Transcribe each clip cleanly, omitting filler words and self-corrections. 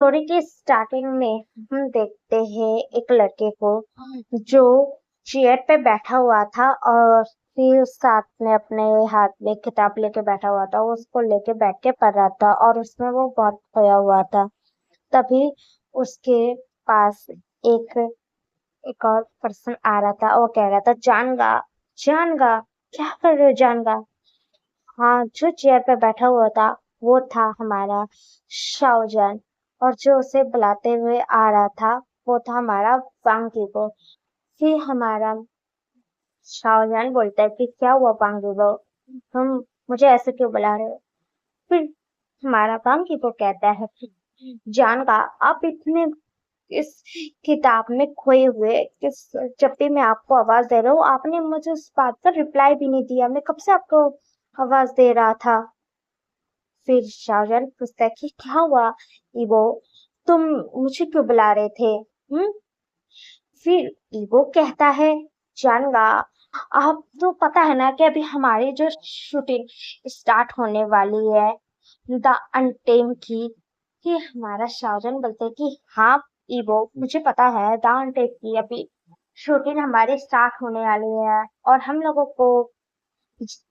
Story की starting में हम देखते हैं एक लड़के को जो चेयर पे बैठा हुआ था और फिर साथ में अपने हाथ में किताब लेके बैठा हुआ था। वो उसको लेके बैठ के पढ़ रहा था और उसमें वो बहुत खोया हुआ था। तभी उसके पास एक एक और पर्सन आ रहा था। वो कह रहा था, जानगा जानगा, क्या कर रहे हो जानगा। हाँ, जो चेयर पे बैठा हुआ था वो था हमारा शाओजन। और जो उसे बुलाते हुए आ रहा था वो था हमारा वांगयू। फिर हमारा शाओजन बोलता है कि क्या हुआ वांगयू, तुम मुझे ऐसे क्यों बुला रहे हो। फिर हमारा वांगयू कहता है कि जानका, आप इतने इस किताब में खोए हुए किस, जब भी मैं आपको आवाज दे रहा हूँ आपने मुझे उस बात पर रिप्लाई भी नहीं दिया। मैं कब से आपको आवाज दे रहा था। फिर शाहजहां पूछता है कि क्या हुआ ईवो, तुम मुझे क्यों बुला रहे थे। फिर ईवो कहता है, जानगा, आप तो पता है ना कि अभी हमारी जो शूटिंग स्टार्ट होने वाली है द अनटेम की। कि हमारा शाहजहां बोलते हैं कि हाँ ईवो, मुझे पता है द अनटेम की अभी शूटिंग हमारी स्टार्ट होने वाली है और हम लोगों को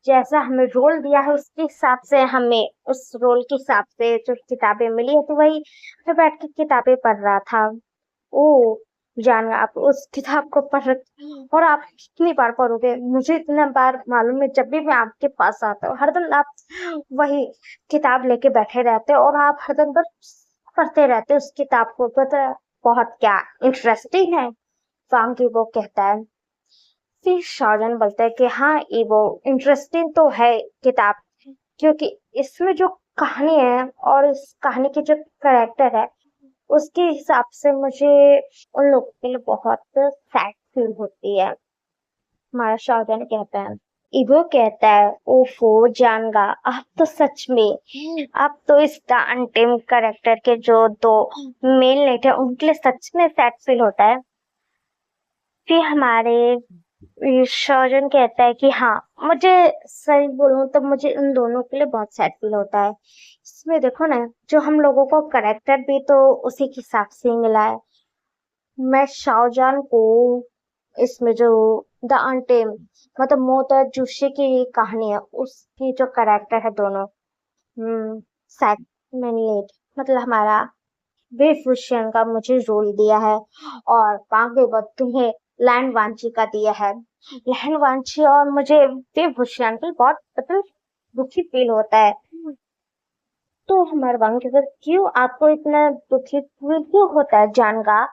जैसा हमें रोल दिया है उसके हिसाब से हमें उस रोल के हिसाब से जो किताबें मिली है तो वही मैं बैठ के किताबें पढ़ रहा था। ओ जान, आप उस किताब को पढ़ और आप कितनी बार पढ़ोगे, मुझे इतना बार मालूम है। जब भी मैं आपके पास आता हूँ हरदम आप वही किताब लेके बैठे रहते हो और आप हरदम बस पढ़ते रहते हो उस किताब को। पता बहुत क्या इंटरेस्टिंग है, वांगी वो कहता है। फिर शाहजहां बोलता है कि हाँ ये वो इंटरेस्टिंग तो है किताब, क्योंकि इसमें जो कहानी है और इस कहानी के जो कैरेक्टर है उसके हिसाब से मुझे उन लोगों के लिए बहुत सैड फील होती है। हमारा शाहजहां कहता है, इवो कहता है, ओफो जानगा, आप तो सच में आप तो इस द अनटेम कैरेक्टर के जो दो मेल लेट है उनके लिए सच में सैड फील होता है। फिर हमारे सर्जन कहता है कि हाँ, मुझे सही बोलूं तो मुझे इन दोनों के लिए बहुत सैड फील होता है। इसमें देखो ना, जो हम लोगों को करेक्टर भी तो उसी के हिसाब से ही मिला है। मैं शाहजहां को इसमें जो द अनटेम मतलब मौत और जुशी की कहानी है उसकी जो करेक्टर है दोनों, सेकंड मतलब हमारा वेशभूषण का मुझे रोल दिया है और बाकी वक्त तुम्हें लैंड वांची का दिया है। लैंड वांची और मुझे वेशभूषण भी बहुत मतलब दुखी फील होता है। तो हमारे बांकी पर क्यों आपको इतना दुखी फील क्यों होता है जानगा।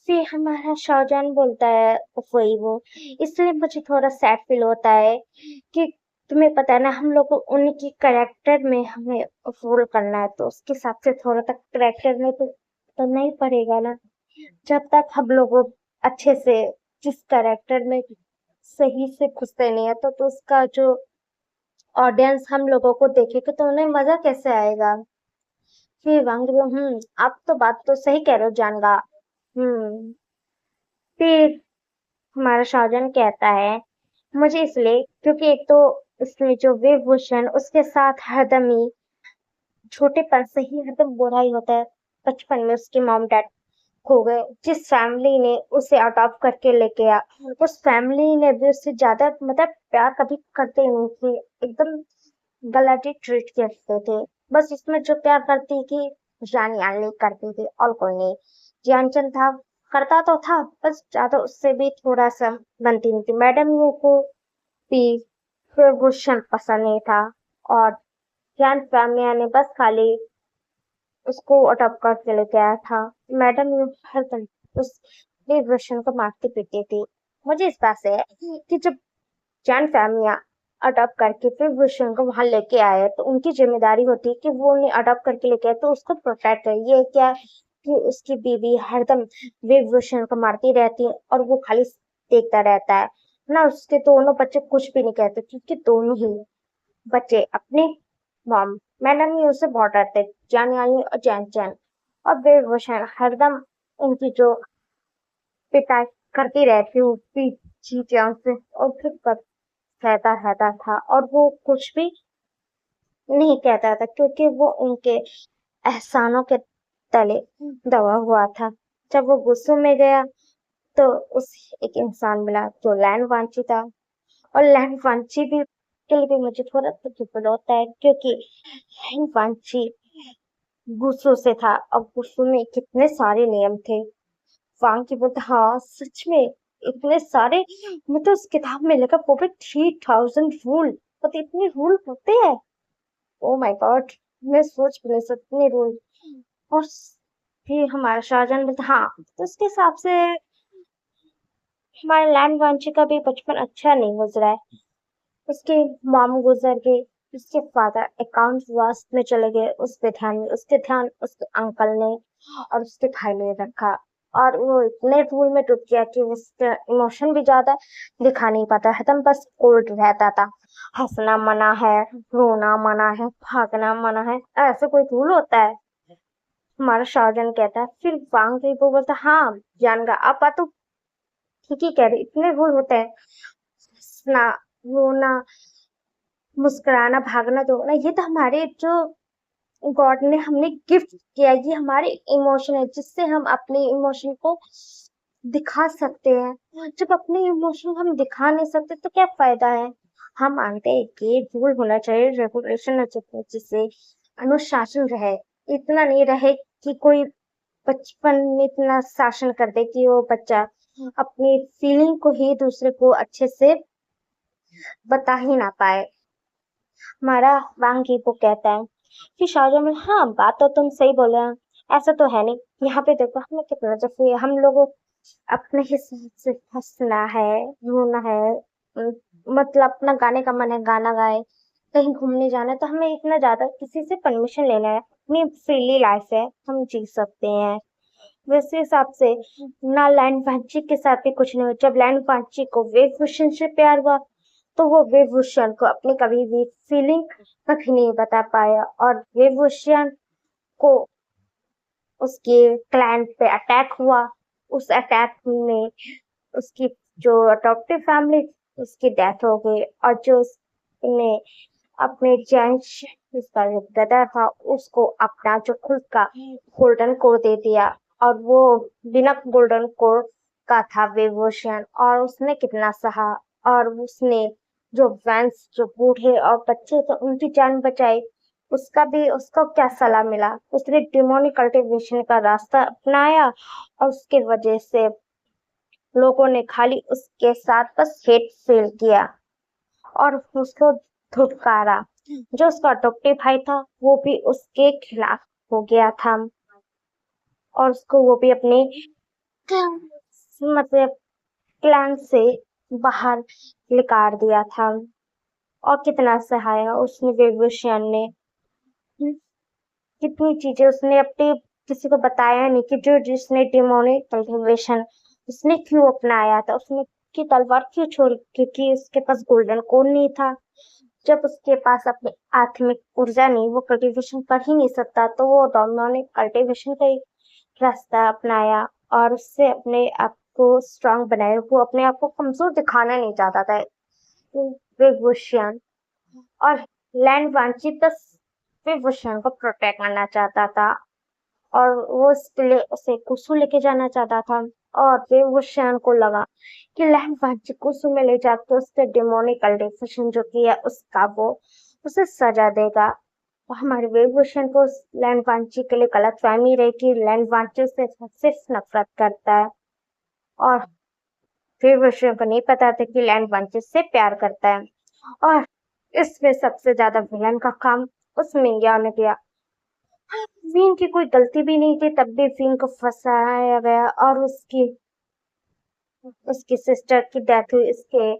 फिर हमारा शाहजहां बोलता है, वही वो, इसलिए मुझे थोड़ा सैड फील होता है कि तुम्हें पता है ना हम लोग को उनकी करेक्टर में हमें रोल करना है तो उसके हिसाब से थोड़ा तक करेक्टर में तो नहीं पड़ेगा ना। जब तक हम लोग अच्छे से जिस करेक्टर में सही से घुसते नहीं है तो उसका जो ऑडियंस हम लोगों को देखेगा तो उन्हें मजा कैसे आएगा। फिर वांग, आप तो बात तो सही कह रहे हो जानगा। हम्म फिर हमारा शाहजहां कहता है, मुझे इसलिए क्योंकि एक तो इसमें जो वेशभूषण उसके साथ हरदम ही छोटेपन से ही हरदम बुरा ही होता है। बचपन में उसके मॉम डैड खो गए, जिस फैमिली ने उसे अडॉप्ट करके लेके आ उस फैमिली ने भी उससे ज्यादा मतलब प्यार कभी करते ही नहीं थे। एकदम गलत ही ट्रीट करते थे। बस इसमें जो प्यार करती थी जानी आनी करती थी और कोई नहीं। ध्यानचंद था, करता तो था बस ज्यादा उससे भी थोड़ा सा बनती नहीं थी। मैडम यू को भी कुलभूषण पसंद नहीं था और ज्ञान फैमिया ने बस खाली उसको अडॉप्ट करके लेके आया था। मैडम यू हर दिन उस कुलभूषण को मारती पीटती थी। मुझे इस बात से है कि जब जैन फैमिलियाँ अडॉप्ट करके फिर विषन को वहां लेके आए तो उनकी जिम्मेदारी होती है कि वो उन्हें अडॉप्ट करके लेके आए तो उसको प्रोटेक्ट करे। ये क्या कि उसकी बीवी हरदम विभूषण को मारती रहती है और वो खाली देखता रहता है ना। उसके दोनों बच्चे कुछ भी नहीं कहते क्योंकि दोनों ही बच्चे अपने मॉम मैडम ही उसे बहुत डरते, जानी आनी और जैन चैन। और विभूषण हरदम उनकी जो पिटाई करती रहती हूँ चीजें से और फिर कहता रहता था और वो कुछ भी नहीं कहता था क्योंकि वो उनके एहसानों के तले दबा हुआ था। जब वो गुस्से में गया तो उसे एक इंसान मिला जो लैंड वांची था, और लैंड वांची भी के लिए भी मुझे थोड़ा तो दुख होता है, क्योंकि लैंड वांची गुस्सों से था और गुस्सों में कितने सारे नियम थे। वांग की बोलते हाँ सच में इतने सारे, मतलब उस किताब में लिखा वो भी 3000 रूल, तो इतने रूल होते हैं। ओ माय गॉड, मैं सोच भी नहीं सकती इतने रूल। और फिर हमारा शाहजहां बोलता हाँ, तो उसके हिसाब से हमारे लैंड वांची का भी बचपन अच्छा नहीं गुजरा है। उसके मामू गुजर गए, उसके फादर अकाउंट वास्ट में चले गए, उसके ध्यान उसके अंकल ने और उसके भाई ने रखा। और वो इतने धूल में डूब गया कि उसका इमोशन भी ज्यादा दिखा नहीं पाता, हरदम बस कोल्ड रहता था। हंसना मना है, रोना मना है, भागना मना है, ऐसे कोई धूल होता है? हमारा शाहजहां कहता है, फिर वांग गई वो बोलता हाँ जान गा आप बात तो ठीक ही कह रहे, इतने धूल होते हैं। हंसना, रोना, मुस्कुराना, भागना, दौड़ना, ये तो हमारे जो गॉड ने हमें गिफ्ट किया है, ये हमारे इमोशन है जिससे हम अपने इमोशन को दिखा सकते हैं। जब अपने इमोशन हम दिखा नहीं सकते तो क्या फायदा है? हम मानते हैं कि रूल होना चाहिए, रेगुलेशन होना चाहिए, जिससे अनुशासन रहे। इतना नहीं रहे कि कोई बचपन में इतना शासन कर दे कि वो बच्चा अपनी फीलिंग को ही दूसरे को अच्छे से बता ही ना पाए। हमारा वांगी को कहता है कि शाहजहां में हाँ बात तो तुम सही बोले हैं, ऐसा तो है नहीं। यहाँ पे देखो हमें कितना जब हम लोगों अपने हिसाब से हंसना है, रोना है, उम, मतलब अपना गाने का मन है गाना गाए, कहीं घूमने जाना है तो हमें इतना ज्यादा किसी से परमिशन लेना है, अपनी फ्रीली लाइफ है, हम जी सकते हैं। वैसे हिसाब से ना लैंड वांची के साथ भी कुछ नहीं हुआ। जब लैंड वांची को वेवभूषण से प्यार हुआ तो वो वेवभूषण को अपनी कभी भी फीलिंग कभी नहीं बता पाया, और वेवभूषण को उसके क्लैन पे अटैक हुआ। उस अटैक में उसकी जो अडॉप्टिव फैमिली उसकी डेथ हो गई, और जो उसने अपने जेंट्स उसका जो ब्रदर था उसको अपना जो खुद का गोल्डन कोर दे दिया, और वो बिना गोल्डन कोर का था विभूषण, और उसने कितना सहा। और उसने जो वैंस जो बूढ़े और बच्चे थे उनकी जान बचाई। उसका भी उसको क्या सलाह मिला, उसने डिमोनिक कल्टीवेशन का रास्ता अपनाया, और उसके वजह से लोगों ने खाली उसके साथ बस हेट फील किया और उसको धुतकारा। जो उसका अडॉप्टिव भाई था वो भी उसके खिलाफ हो गया था, और उसको वो भी अपने मतलब क्लैन से बाहर निकाल दिया था। और कितना सहाया उसने विभूषण ने, कितनी चीजें उसने अपने किसी को बताया नहीं कि जो जिसने डिमोनिक कल्टीवेशन उसने क्यों अपनाया था, उसने की तलवार क्यों छोड़ी, क्योंकि उसके पास गोल्डन कोन नहीं था। जब उसके पास अपनी आत्मिक ऊर्जा नहीं, वो कल्टीवेशन कर ही नहीं सकता, तो वो डिमोनिक कल्टीवेशन का ही रास्ता अपनाया, और उससे अपने आप को स्ट्रांग बनाया। वो अपने आप को कमजोर दिखाना नहीं चाहता था। विभूषण और लैंड वांचित विभूषण को प्रोटेक्ट करना चाहता था, और वो उसके लिए उसे कुसु लेके जाना चाहता था। और विभूषण को लगा कि लैंड वांची कुसु में ले जाकर उसके डिमोनिक कल्टीवेशन जो किया उसका वो उसे सजा देगा। और हमारे विभूषण को लैंड वांची के लिए गलतफहमी रही कि लैंड वांची से सिर्फ नफरत करता है, और विभूषण को नहीं पता था कि लैंड वांची से प्यार करता है। और इसमें सबसे ज्यादा विलन का काम उस मिंग्या ने किया। वीन की कोई गलती भी नहीं थी, तब भी वीन को फंसाया गया, और उसकी उसकी सिस्टर की डेथ हुई, उसके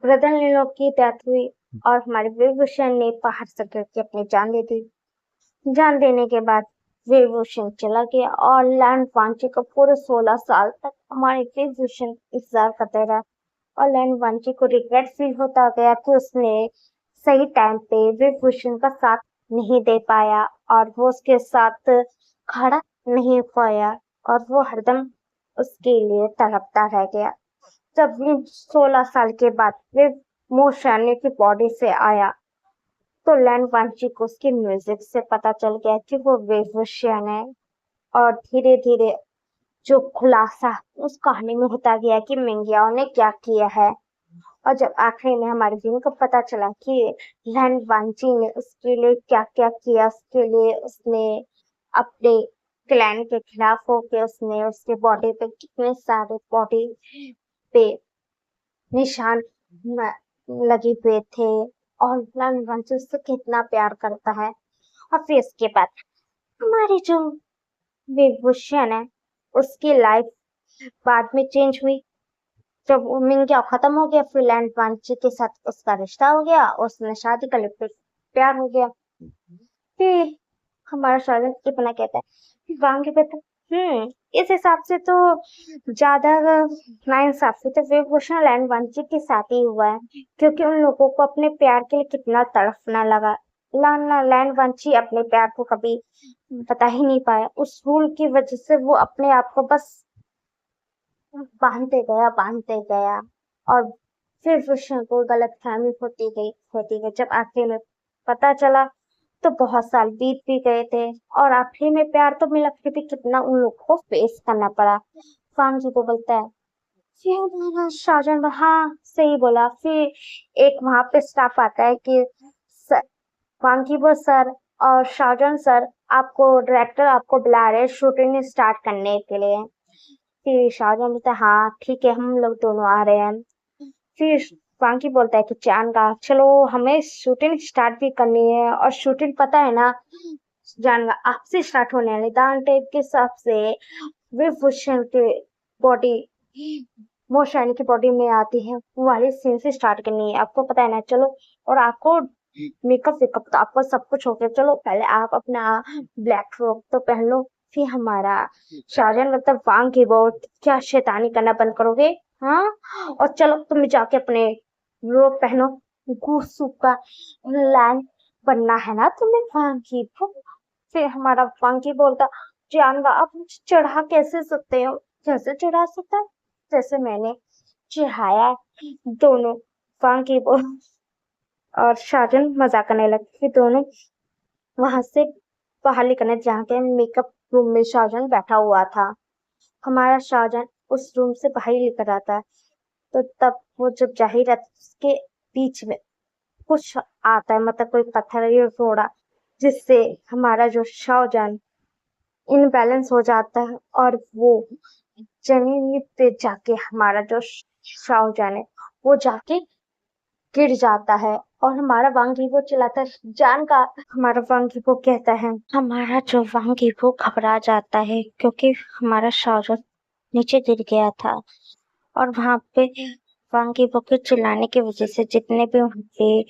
ब्रदर इन लोग की डेथ हुई, और हमारे विभूषण ने पहाड़ से गिर के अपनी जान दे दी। जान देने के बाद विभूषण चला गया, और लैंड वांची को पूरे 16 साल तक हमारे विभूषण इंतजार करते रहा। और लैंड वांची को रिग्रेट फील होता गया कि उसने सही टाइम पे विभूषण का साथ नहीं दे पाया, और वो उसके साथ खड़ा नहीं हो पाया, और वो हरदम उसके लिए तड़पता रह गया। जब वो 16 साल के बाद विभूषण की बॉडी से आया तो लैंड वांची को उसके म्यूजिक से पता चल गया कि वो विभूषण है। और धीरे धीरे जो खुलासा उस कहानी में होता गया कि मिंगियाओ ने क्या किया है। और जब आखिरी में हमारे जिन को पता चला कि लैन वांची ने उसके लिए क्या क्या किया, उसके लिए उसने अपने क्लैन के खिलाफ होके उसने उसके बॉडी पे कितने सारे बॉडी पे निशान लगे हुए थे, और लैन वांची उससे कितना प्यार करता है। और फिर इसके बाद हमारी जो विभूषण है उसकी लाइफ बाद में चेंज हुई। जब मिंगिया खत्म हो गया फिर लैंड वांची के साथ उसका रिश्ता हो गया, उसने शादी कर ली, फिर प्यार हो गया। फिर हमारा शादी इतना कहता है वांगी पे तो इस हिसाब से तो ज्यादा नाइंसाफी तो विभूषण लैंड वांची के साथ ही हुआ है, क्योंकि उन लोगों को अपने प्यार के लिए कितना तड़पना लगा। लैंड वांची अपने प्यार को कभी बता ही नहीं पाया। उस रूल की वजह से वो अपने आप को बस बांधते गया, और फिर विष्णु को गलतफहमी होती गई। जब आखिर में पता चला तो बहुत साल बीत भी गए थे, और आखिरी में प्यार तो मिला, फिर भी कितना उन लोग को फेस करना पड़ा। फांग जी को बोलता है फिर हमारा शाहजहां, हाँ सही बोला। फिर एक वहां पे स्टाफ आता है कि वांगीबो सर और शाहजहां सर, आपको डायरेक्टर आपको बुला रहे हैं शूटिंग स्टार्ट करने के लिए। फिर शाहजहां बोलता है हाँ ठीक है, हम लोग दोनों आ रहे हैं। फिर वांकी बोलता है कि जानगा चलो हमें शूटिंग स्टार्ट भी करनी है, और शूटिंग पता है ना जानगा आपसे स्टार्ट होने वाली दान टेप के हिसाब से विभूषण के बॉडी मोशानी की बॉडी में आती है, वो वाली सीन से स्टार्ट करनी है, आपको पता है ना। चलो, और आपको मेकअप वेकअप तो आपको सब कुछ हो गया, चलो पहले आप अपना ब्लैक फ्रॉक तो पहन लो। फिर हमारा शाहजहां मतलब वांग की बहुत क्या शैतानी करना बंद करोगे, हाँ, और चलो तुम जाके अपने रोब पहनो, गुस्सू का लैंड बनना है ना तुम्हें वांग की। फिर हमारा वांग बोलता जानवा आप मुझे चढ़ा कैसे सकते हो, कैसे चढ़ा सकता है, जैसे मैंने चढ़ाया है। दोनों वांग और शाहजहां मजाक करने लगे। फिर दोनों वहां से बाहर निकलने जहाँ के मेकअप रूम में शाहजहां बैठा हुआ था। हमारा शाहजहां उस रूम से बाहर निकल आता है, तो तब वो जब जाहिर है उसके बीच में कुछ आता है, मतलब कोई पत्थर या रोड़ा, जिससे हमारा जो शाहजहां इनबैलेंस हो जाता है, और वो जमीन पे जाके हमारा जो शाहजहां है वो जाके गिर जाता है, और हमारा वांगीबो चिल्लाता है जान का। हमारा वांगीबो कहता है, हमारा जो वांगीबो घबरा जाता है क्योंकि हमारा शाहजहां नीचे गिर गया था, और वहां पे वांगीबो के चिल्लाने की वजह से जितने भी उनके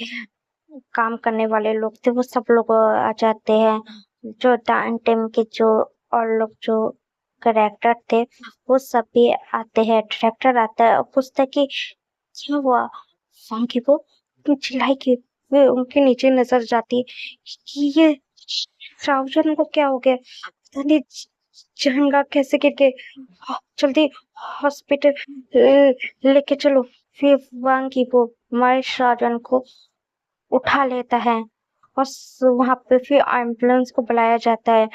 काम करने वाले लोग थे वो सब लोग आ जाते हैं। जो डांट टीम के जो और लोग जो करेक्टर थे वो सब भी आते हैं। डायरेक्टर आता है और पूछता है कि क्या हुआ वांगीबो, तुम चिल्लाई क्यों। वे उनके नीचे नजर जाती है कि ये शाहजहां को क्या हो गया, पता नहीं जहंगा कैसे गिर गए, जल्दी हॉस्पिटल लेके चलो। फिर वांगीबो हमारे शाहजहां को उठा लेता है, और वहां पे फिर एम्बुलेंस को बुलाया जाता है।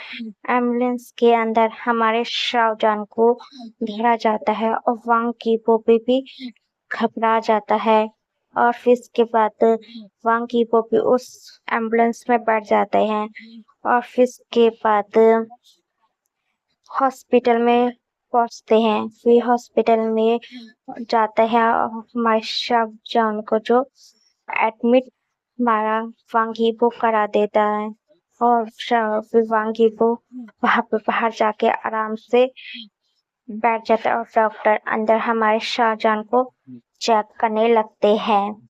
एम्बुलेंस के अंदर हमारे शाहजहां को धरा जाता है, और वांग की बोबी भी घबरा जाता है। और फिर इसके बाद वांग की बोबी उस एम्बुलेंस में बैठ जाते हैं, और फिर इसके बाद हॉस्पिटल में पहुंचते हैं। फिर हॉस्पिटल में जाते हैं, हमारे शाहजहां को जो एडमिट हमारा वांगीबो करा देता है, और फिर वांगीबो वहां पे बाहर जाके आराम से बैठ जाता है, और डॉक्टर अंदर हमारे शाहजहां को चेक करने लगते हैं।